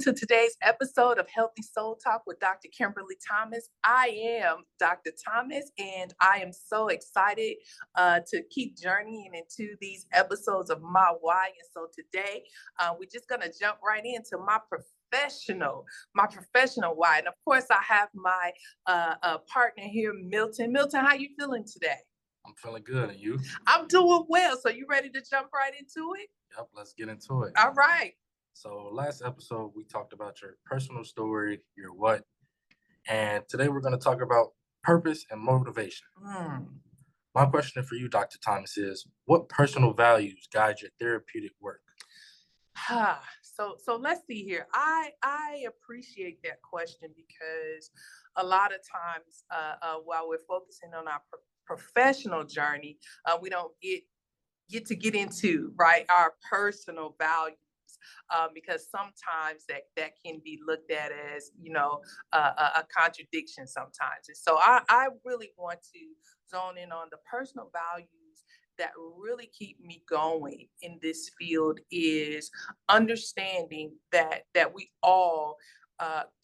to today's episode of Healthy Soul Talk with Dr. Kimberly Thomas. I am Dr. Thomas, and I am so excited to keep journeying into these episodes of My Why. And so today, we're just going to jump right into my professional why. And of course, I have my partner here, Milton. Milton, how you feeling today? I'm feeling good, and you? I'm doing well. So you ready to jump right into it? Yep, let's get into it. All right. So last episode, we talked about your personal story, your what, and today we're going to talk about purpose and motivation. My question for you, Dr. Thomas, is what personal values guide your therapeutic work? So let's see here. I appreciate that question because a lot of times while we're focusing on our professional journey, we don't get to get into our personal values. Because sometimes that can be looked at as, a contradiction sometimes. And so I really want to zone in on the personal values that really keep me going in this field is understanding that we all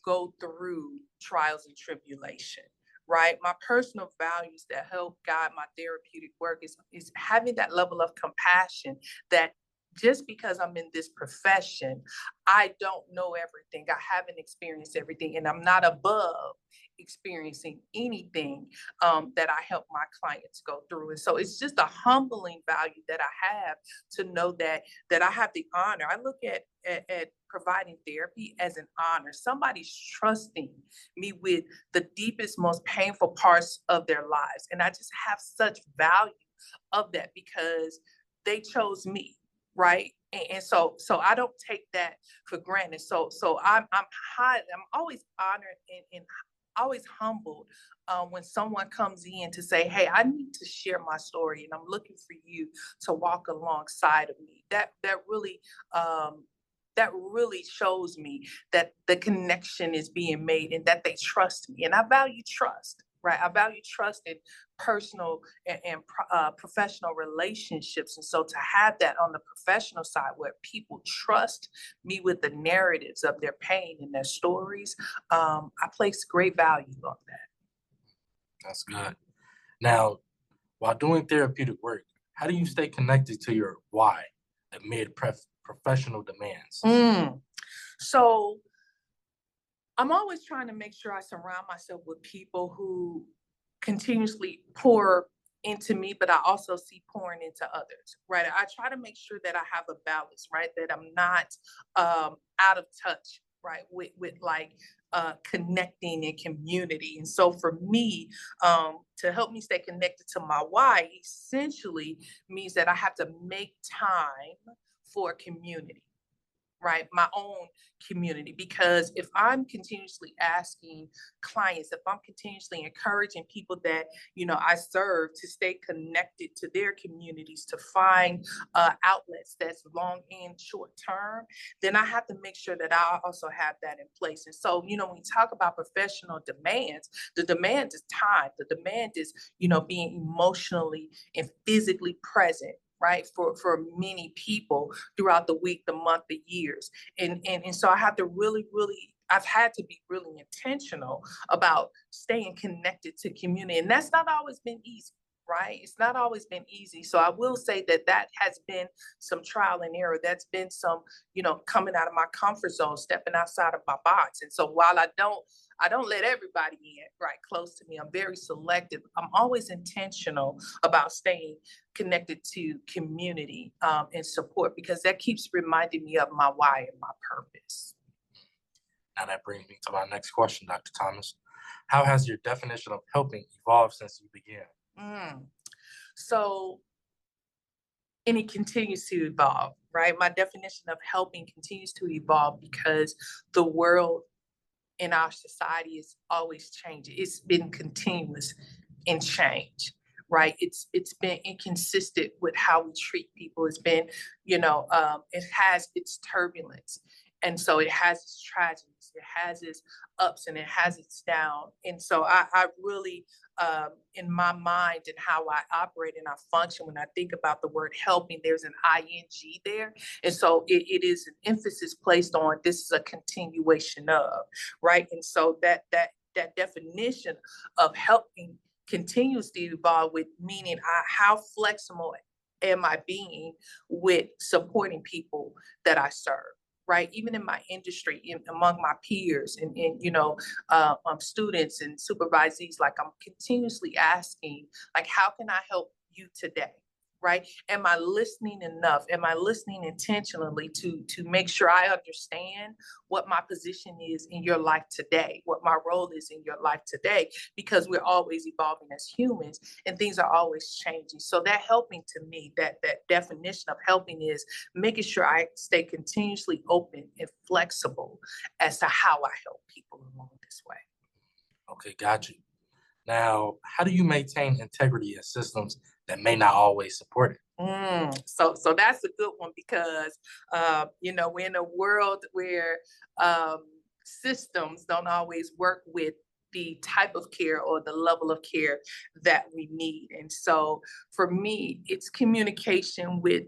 go through trials and tribulation. Right. My personal values that help guide my therapeutic work is having that level of compassion that just because I'm in this profession, I don't know everything. I haven't experienced everything, and I'm not above experiencing anything that I help my clients go through. And so it's just a humbling value that I have to know that I have the honor. I look at providing therapy as an honor. Somebody's trusting me with the deepest, most painful parts of their lives. And I just have such value of that because they chose me. Right. And so I don't take that for granted. So I'm always honored and always humbled when someone comes in to say, hey, I need to share my story and I'm looking for you to walk alongside of me. That really shows me that the connection is being made and that they trust me. And I value trust. Right. I value trust in personal and professional relationships. And so to have that on the professional side where people trust me with the narratives of their pain and their stories, I place great value on that. That's good. Now, while doing therapeutic work, how do you stay connected to your why amid professional demands? So I'm always trying to make sure I surround myself with people who continuously pour into me, but I also see pouring into others, right? I try to make sure that I have a balance, right? That I'm not out of touch, right? With connecting in community. And so for me, to help me stay connected to my why essentially means that I have to make time for community. Right, my own community, because if I'm continuously asking clients, if I'm continuously encouraging people that I serve to stay connected to their communities, to find outlets that's long and short term, then I have to make sure that I also have that in place. And so when you talk about professional demands, the demand is time, the demand is being emotionally and physically present, right, for many people throughout the week, the month, the years. And so I have to I've had to be really intentional about staying connected to community. And that's not always been easy, right? It's not always been easy. So I will say that has been some trial and error. That's been some, coming out of my comfort zone, stepping outside of my box. And so while I don't let everybody in right close to me, I'm very selective. I'm always intentional about staying connected to community and support, because that keeps reminding me of my why and my purpose. Now that brings me to my next question, Dr. Thomas. How has your definition of helping evolved since you began? So, and it continues to evolve, right? My definition of helping continues to evolve because the world in our society is always changing. It's been continuous in change, right? It's been inconsistent with how we treat people. It's been, it has its turbulence. And so it has its tragedies, it has its ups, and it has its downs. And so I really, in my mind and how I operate and I function, when I think about the word helping, there's an ing there. And so it is an emphasis placed on this is a continuation of, right? And so that definition of helping continues to evolve, with meaning how flexible am I being with supporting people that I serve, right? Even in my industry, among my peers and students and supervisees, like I'm continuously asking, like, how can I help you today? Right? Am I listening enough? Am I listening intentionally to make sure I understand what my position is in your life today, what my role is in your life today? Because we're always evolving as humans and things are always changing. So that helping, to me, that definition of helping is making sure I stay continuously open and flexible as to how I help people along this way. Okay, got you. Now, how do you maintain integrity in systems that may not always support it? So that's a good one, because we're in a world where systems don't always work with the type of care or the level of care that we need. And so for me, it's communication with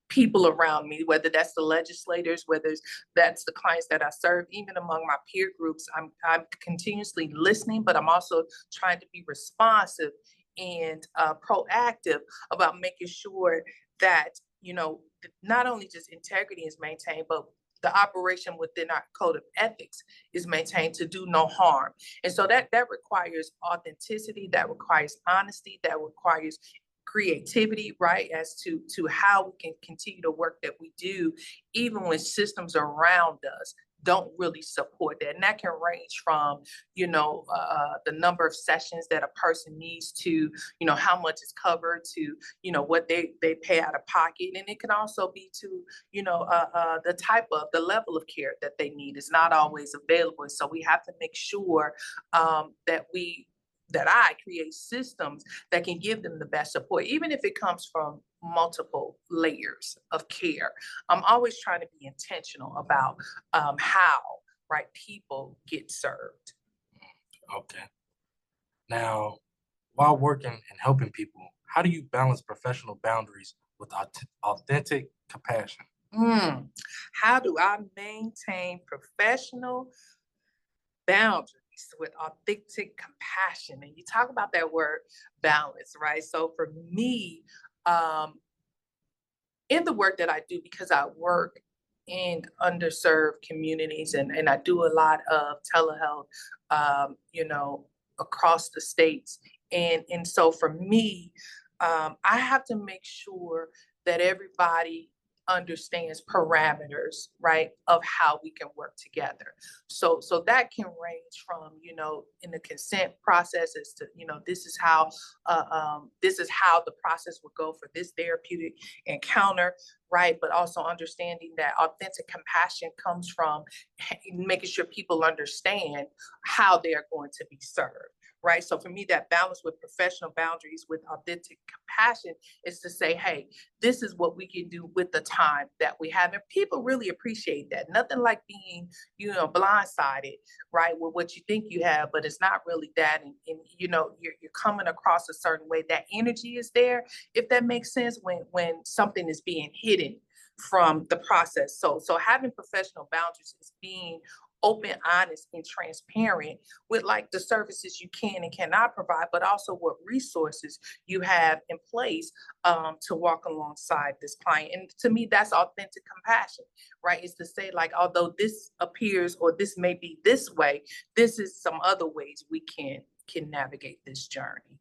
people around me, whether that's the legislators, whether that's the clients that I serve, even among my peer groups. I'm continuously listening, but I'm also trying to be responsive and proactive about making sure that, not only just integrity is maintained, but the operation within our code of ethics is maintained to do no harm. And so that requires authenticity, that requires honesty, that requires creativity, right, as to how we can continue the work that we do, even when systems around us don't really support that. And that can range from, the number of sessions that a person needs to, how much is covered, to, what they pay out of pocket. And it can also be to, the level of care that they need is not always available. And so we have to make sure that I create systems that can give them the best support, even if it comes from multiple layers of care. I'm always trying to be intentional about how, right, people get served. Okay. Now, while working and helping people, how do you balance professional boundaries with authentic compassion? How do I maintain professional boundaries with authentic compassion? And you talk about that word balance, right? So for me, in the work that I do, because I work in underserved communities and I do a lot of telehealth, across the states. And so for me, I have to make sure that everybody understands parameters, right, of how we can work together. So that can range from, in the consent process as to, this is how the process would go for this therapeutic encounter, right? But also understanding that authentic compassion comes from making sure people understand how they are going to be served. Right. So for me, that balance with professional boundaries with authentic compassion is to say, hey, this is what we can do with the time that we have. And people really appreciate that. Nothing like being, blindsided, right, with what you think you have, but it's not really that. And you're coming across a certain way. That energy is there, if that makes sense, when something is being hidden from the process. So having professional boundaries is being open, honest, and transparent with, like, the services you can and cannot provide, but also what resources you have in place to walk alongside this client. And to me, that's authentic compassion, right? Is to say, like, although this appears or this may be this way, this is some other ways we can navigate this journey.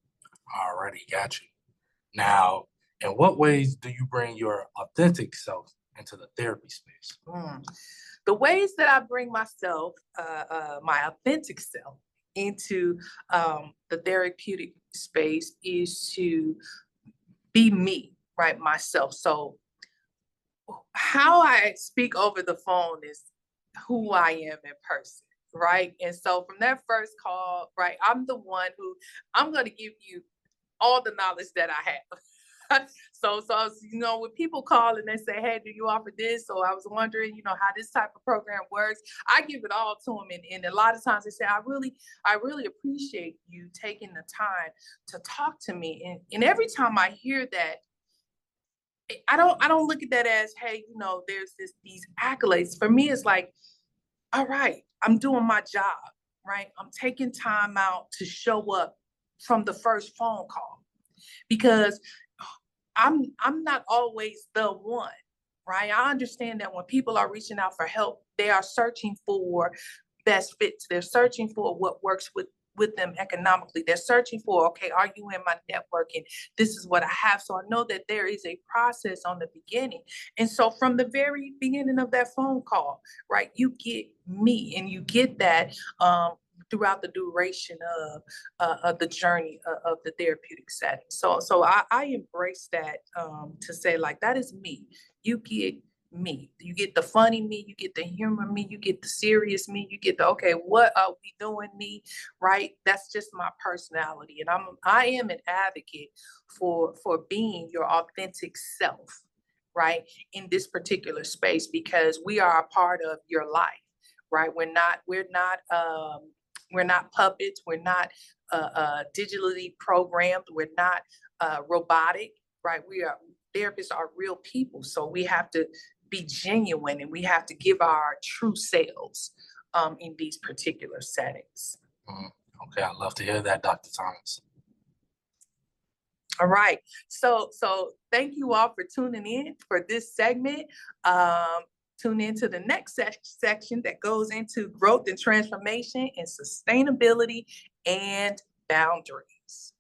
Alrighty, got you. Now, in what ways do you bring your authentic self into the therapy space? The ways that I bring myself, my authentic self, into the therapeutic space is to be me, right, myself. So how I speak over the phone is who I am in person, right? And so from that first call, right, I'm the one who I'm going to give you all the knowledge that I have. So, when people call and they say, hey, do you offer this? So I was wondering, how this type of program works. I give it all to them. And a lot of times they say, I really appreciate you taking the time to talk to me. And every time I hear that, I don't look at that as, hey, there's these accolades. For me, it's like, all right, I'm doing my job, right? I'm taking time out to show up from the first phone call, because I'm not always the one, right? I understand that when people are reaching out for help, they are searching for best fits. They're searching for what works with them economically. They're searching for, okay, are you in my network? And this is what I have. So I know that there is a process on the beginning. And so from the very beginning of that phone call, right, you get me, and you get that throughout the duration of the journey of the therapeutic setting. So I embrace that, to say, like, that is me. You get me. You get the funny me, you get the humor me, you get the serious me, you get the, okay, what are we doing me, right? That's just my personality. And I am an advocate for being your authentic self, right, in this particular space, because we are a part of your life, right? We're not puppets. We're not digitally programmed. We're not robotic, right? Therapists are real people. So we have to be genuine, and we have to give our true selves in these particular settings. Okay, I'd love to hear that, Dr. Thomas. All right. So thank you all for tuning in for this segment. Tune into the next section that goes into growth and transformation and sustainability and boundaries.